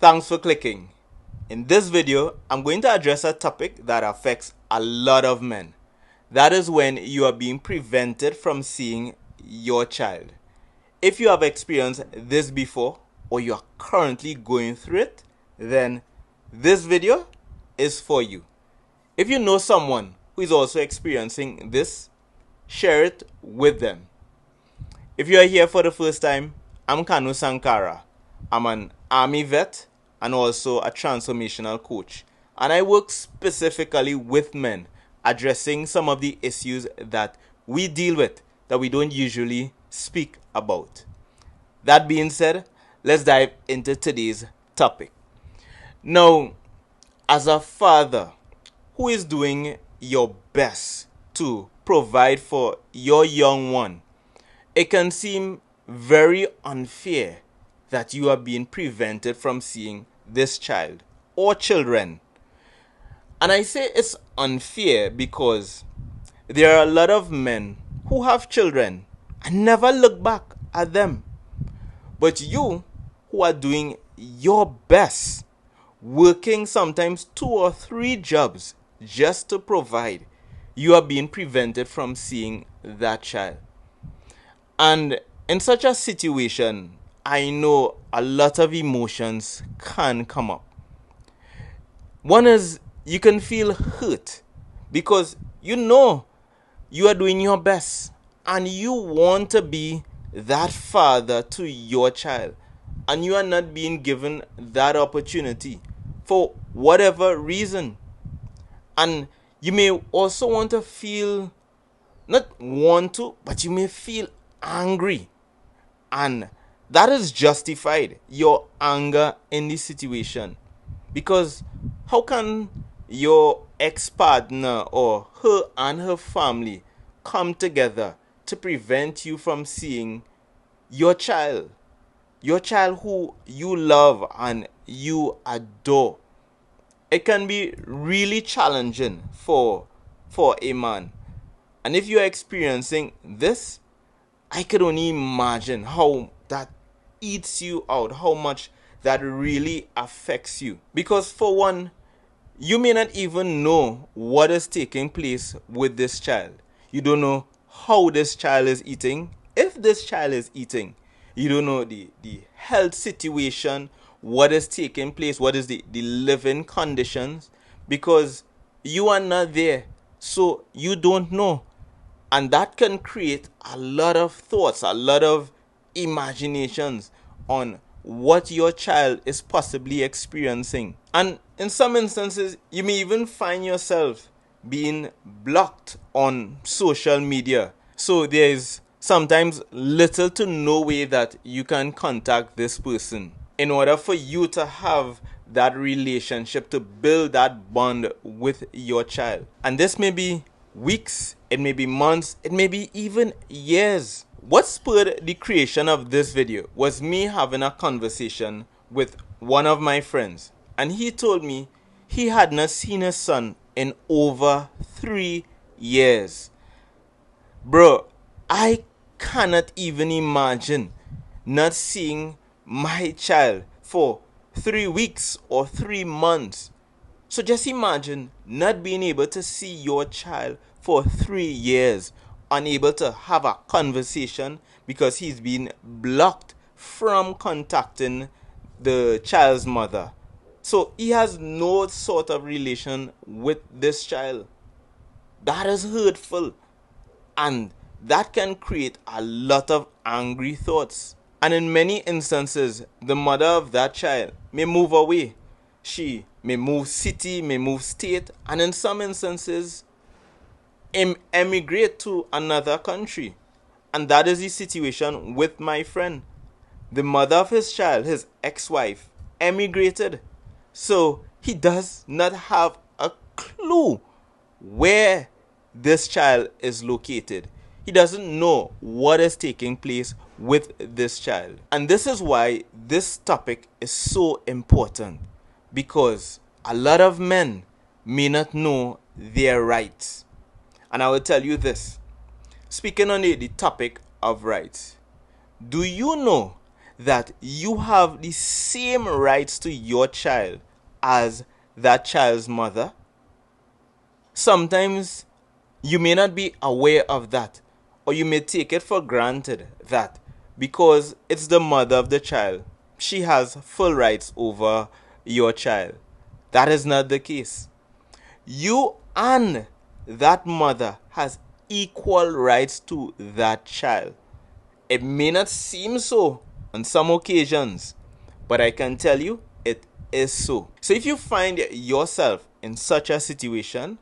Thanks for clicking. In this video, I'm going to address a topic that affects a lot of men. That is when you are being prevented from seeing your child. If you have experienced this before or you are currently going through it, then this video is for you. If you know someone who is also experiencing this, share it with them. If you are here for the first time, I'm Kanu Sankara. I'm an army vet and also a transformational coach. And I work specifically with men addressing some of the issues that we deal with that we don't usually speak about. That being said, let's dive into today's topic. Now, as a father who is doing your best to provide for your young one, it can seem very unfair that you are being prevented from seeing this child or children. And I say it's unfair because there are a lot of men who have children and never look back at them. But you, who are doing your best, working sometimes 2 or 3 jobs just to provide, you are being prevented from seeing that child. And in such a situation, I know a lot of emotions can come up. One is you can feel hurt because you know you are doing your best and you want to be that father to your child, and you are not being given that opportunity for whatever reason. And you may also want to feel, not want to, but you may feel angry, and that is justified, your anger in this situation, because how can your ex-partner or her and her family come together to prevent you from seeing your child who you love and you adore? It can be really challenging for a man. And if you're experiencing this, I could only imagine how that eats you out, how much that really affects you. Because for one, you may not even know what is taking place with this child. You don't know how this child is eating, if this child is eating. You don't know the health situation, what is taking place, what is the living conditions, because you are not there. So you don't know. And that can create a lot of thoughts, a lot of imaginations on what your child is possibly experiencing. And in some instances, you may even find yourself being blocked on social media. So there is sometimes little to no way that you can contact this person in order for you to have that relationship, to build that bond with your child. And this may be weeks, it may be months, it may be even years. What spurred the creation of this video was me having a conversation with one of my friends, and he told me he had not seen his son in over 3 years. Bro, I cannot even imagine not seeing my child for 3 weeks or 3 months. So just imagine not being able to see your child for 3 years, unable to have a conversation because he's been blocked from contacting the child's mother. So he has no sort of relation with this child. That is hurtful, and that can create a lot of angry thoughts. And in many instances, the mother of that child may move away. She may move city, may move state, and in some instances, emigrate to another country. And that is the situation with my friend. The mother of his child, his ex-wife, emigrated. So he does not have a clue where this child is located. He doesn't know what is taking place with this child. And this is why this topic is so important, because a lot of men may not know their rights. And I will tell you this, speaking on the topic of rights, do you know that you have the same rights to your child as that child's mother? Sometimes you may not be aware of that, or you may take it for granted that because it's the mother of the child, she has full rights over your child. That is not the case. You and that mother has equal rights to that child. It may not seem so on some occasions, but I can tell you it is so. So if you find yourself in such a situation,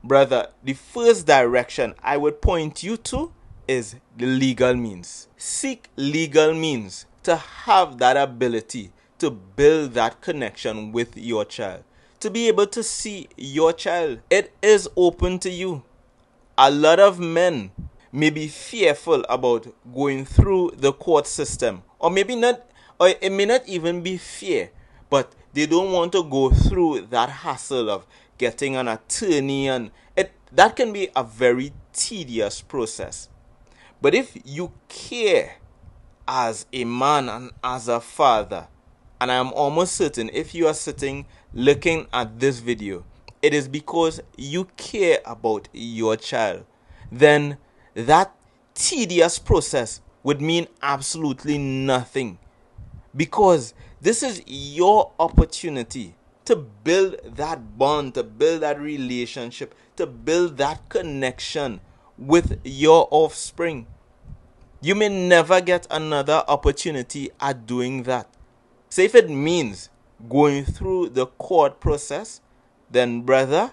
brother, the first direction I would point you to is the legal means. Seek legal means to have that ability to build that connection with your child, to be able to see your child. It is open to you. A lot of men may be fearful about going through the court system, or maybe not, or it may not even be fear, but they don't want to go through that hassle of getting an attorney, and that can be a very tedious process. But if you care as a man and as a father, and I am almost certain if you are sitting looking at this video, it is because you care about your child, then that tedious process would mean absolutely nothing, because this is your opportunity to build that bond, to build that relationship, to build that connection with your offspring. You may never get another opportunity at doing that. So if it means going through the court process, then brother,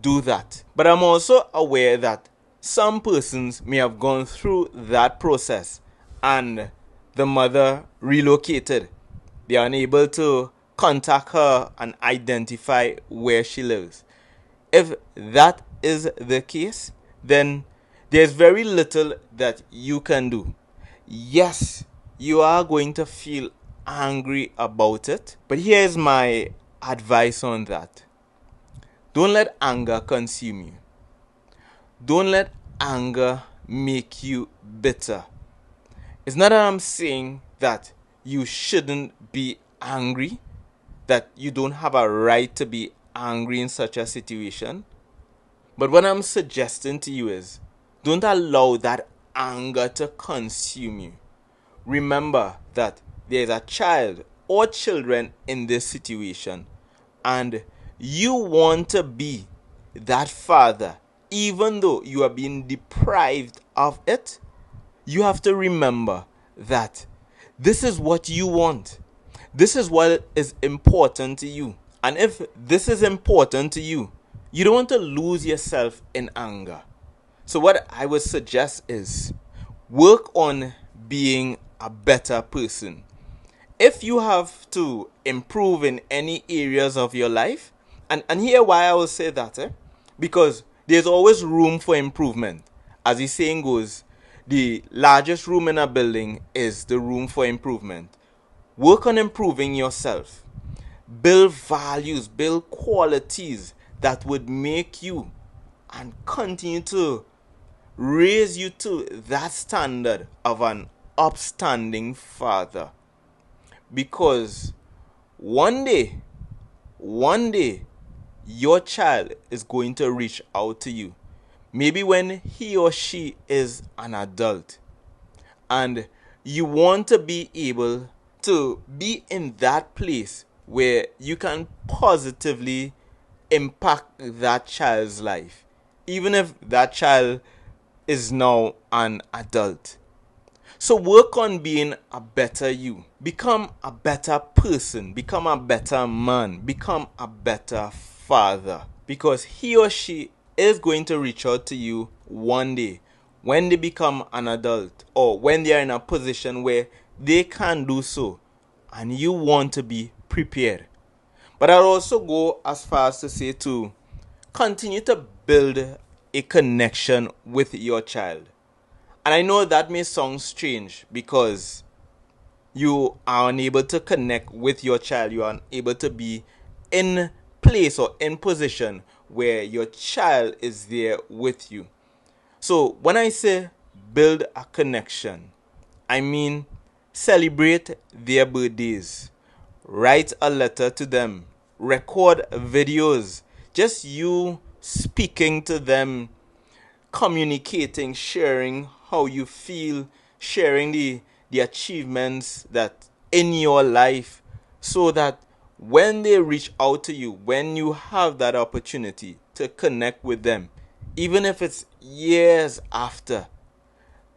do that. But I'm also aware that some persons may have gone through that process and the mother relocated. They are unable to contact her and identify where she lives. If that is the case, then there's very little that you can do. Yes, you are going to feel angry about it, but here's my advice on that. Don't let anger consume you. Don't let anger make you bitter. It's not that I'm saying that you shouldn't be angry, that you don't have a right to be angry in such a situation. But what I'm suggesting to you is, don't allow that anger to consume you. Remember that there's a child or children in this situation, and you want to be that father. Even though you are being deprived of it, you have to remember that this is what you want. This is what is important to you. And if this is important to you, you don't want to lose yourself in anger. So what I would suggest is work on being a better person. If you have to improve in any areas of your life, and here why I will say that, because there's always room for improvement. As the saying goes, the largest room in a building is the room for improvement. Work on improving yourself. Build values, build qualities that would make you and continue to raise you to that standard of an upstanding father. Because one day, your child is going to reach out to you. Maybe when he or she is an adult. And you want to be able to be in that place where you can positively impact that child's life, even if that child is now an adult. So work on being a better you. Become a better person. Become a better man. Become a better father. Because he or she is going to reach out to you one day when they become an adult, or when they are in a position where they can do so, and you want to be prepared. But I'll also go as far as to say to continue to build a connection with your child. And I know that may sound strange because you are unable to connect with your child. You are unable to be in place or in position where your child is there with you. So when I say build a connection, I mean Celebrate their birthdays. Write a letter to them. Record videos. Just you speaking to them, communicating, sharing how you feel, sharing the achievements that in your life, so that when they reach out to you, when you have that opportunity to connect with them, even if it's years after,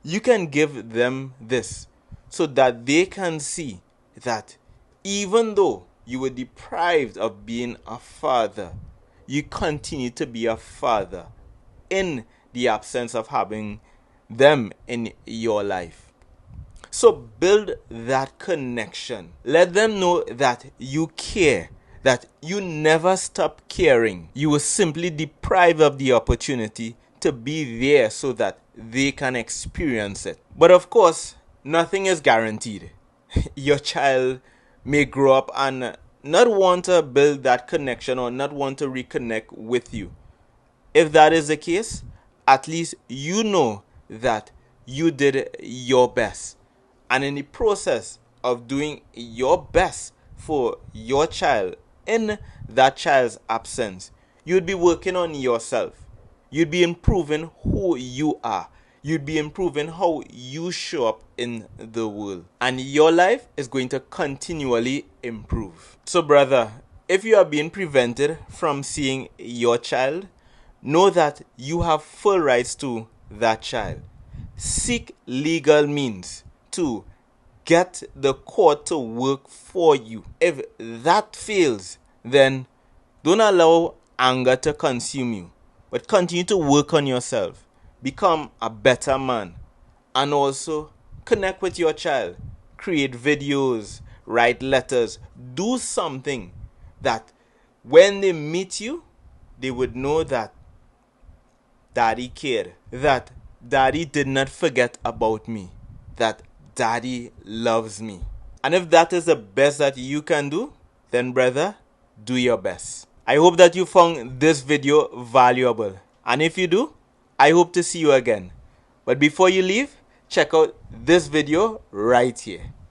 you can give them this so that they can see that even though you were deprived of being a father, you continue to be a father in the absence of having them in your life. So build that connection. Let them know that you care, that you never stop caring. You were simply deprived of the opportunity to be there so that they can experience it. But of course, nothing is guaranteed. Your child may grow up and not want to build that connection or not want to reconnect with you. If that is the case, at least you know that you did your best. And in the process of doing your best for your child in that child's absence, you'd be working on yourself. You'd be improving who you are. You'd be improving how you show up in the world. And your life is going to continually improve. So, brother, if you are being prevented from seeing your child, know that you have full rights to that child. Seek legal means to get the court to work for you. If that fails, then don't allow anger to consume you, but continue to work on yourself. Become a better man, and also connect with your child. Create videos, write letters, do something that when they meet you, they would know that daddy cared, that daddy did not forget about me, that daddy loves me. And if that is the best that you can do, then brother, do your best. I hope that you found this video valuable. And if you do, I hope to see you again. But before you leave, check out this video right here.